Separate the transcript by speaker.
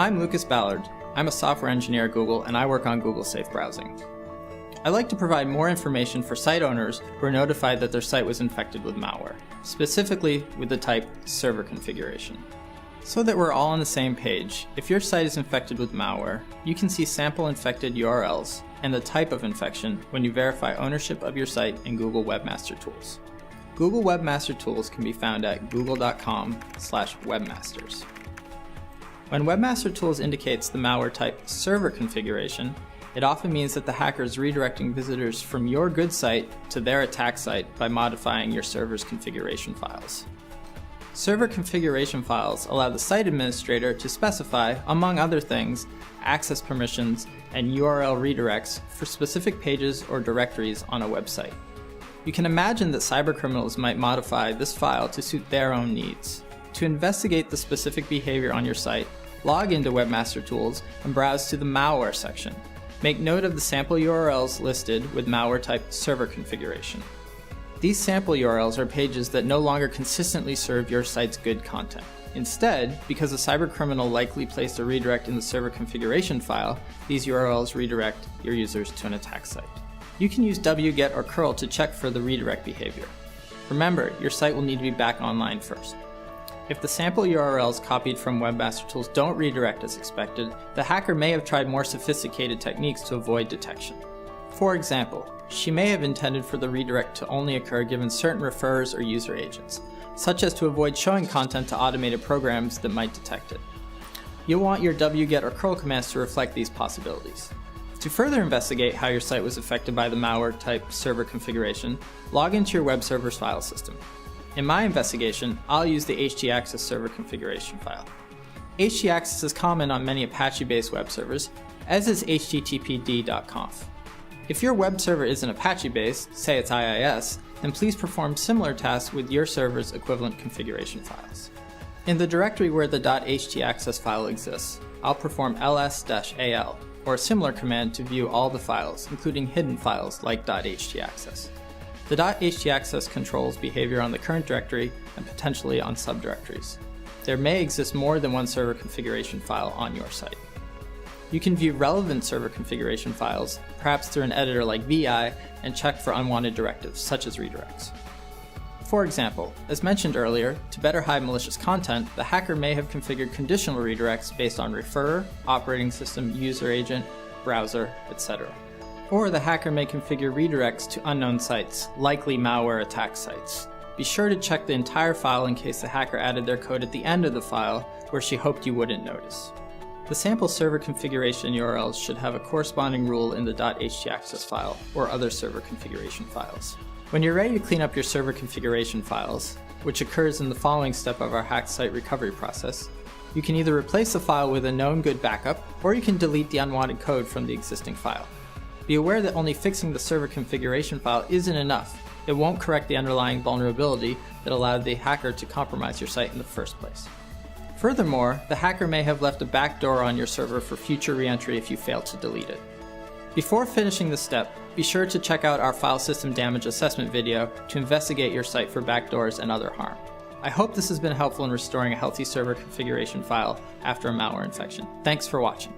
Speaker 1: I'm Lucas Ballard. I'm a software engineer at Google and I work on Google Safe Browsing. I like to provide more information for site owners who are notified that their site was infected with malware, specifically with the type server configuration. So that we're all on the same page, if your site is infected with malware, you can see sample infected URLs and the type of infection when you verify ownership of your site in Google Webmaster Tools. Google Webmaster Tools can be found at google.com/webmasters. When Webmaster Tools indicates the malware type server configuration, it often means that the hacker is redirecting visitors from your good site to their attack site by modifying your server's configuration files. Server configuration files allow the site administrator to specify, among other things, access permissions and URL redirects for specific pages or directories on a website. You can imagine that cybercriminals might modify this file to suit their own needs. To investigate the specific behavior on your site, log into Webmaster Tools and browse to the malware section. Make note of the sample URLs listed with malware type server configuration. These sample URLs are pages that no longer consistently serve your site's good content. Instead, because a cybercriminal likely placed a redirect in the server configuration file, these URLs redirect your users to an attack site. You can use wget or curl to check for the redirect behavior. Remember, your site will need to be back online first. If the sample URLs copied from Webmaster Tools don't redirect as expected, the hacker may have tried more sophisticated techniques to avoid detection. For example, she may have intended for the redirect to only occur given certain referrers or user agents, such as to avoid showing content to automated programs that might detect it. You'll want your wget or curl commands to reflect these possibilities. To further investigate how your site was affected by the malware type server configuration, log into your web server's file system. In my investigation, I'll use the htaccess server configuration file. htaccess is common on many Apache-based web servers, as is httpd.conf. If your web server isn't Apache-based, say it's IIS, then please perform similar tasks with your server's equivalent configuration files. In the directory where the .htaccess file exists, I'll perform ls-al, or a similar command to view all the files, including hidden files like .htaccess. The .htaccess controls behavior on the current directory and potentially on subdirectories. There may exist more than one server configuration file on your site. You can view relevant server configuration files, perhaps through an editor like VI, and check for unwanted directives, such as redirects. For example, as mentioned earlier, to better hide malicious content, the hacker may have configured conditional redirects based on referrer, operating system, user agent, browser, etc. Or the hacker may configure redirects to unknown sites, likely malware attack sites. Be sure to check the entire file in case the hacker added their code at the end of the file where she hoped you wouldn't notice. The sample server configuration URLs should have a corresponding rule in the .htaccess file or other server configuration files. When you're ready to clean up your server configuration files, which occurs in the following step of our hacked site recovery process, you can either replace the file with a known good backup, or you can delete the unwanted code from the existing file. Be aware that only fixing the server configuration file isn't enough. It won't correct the underlying vulnerability that allowed the hacker to compromise your site in the first place. Furthermore, the hacker may have left a backdoor on your server for future reentry if you fail to delete it. Before finishing this step, be sure to check out our file system damage assessment video to investigate your site for backdoors and other harm. I hope this has been helpful in restoring a healthy server configuration file after a malware infection. Thanks for watching.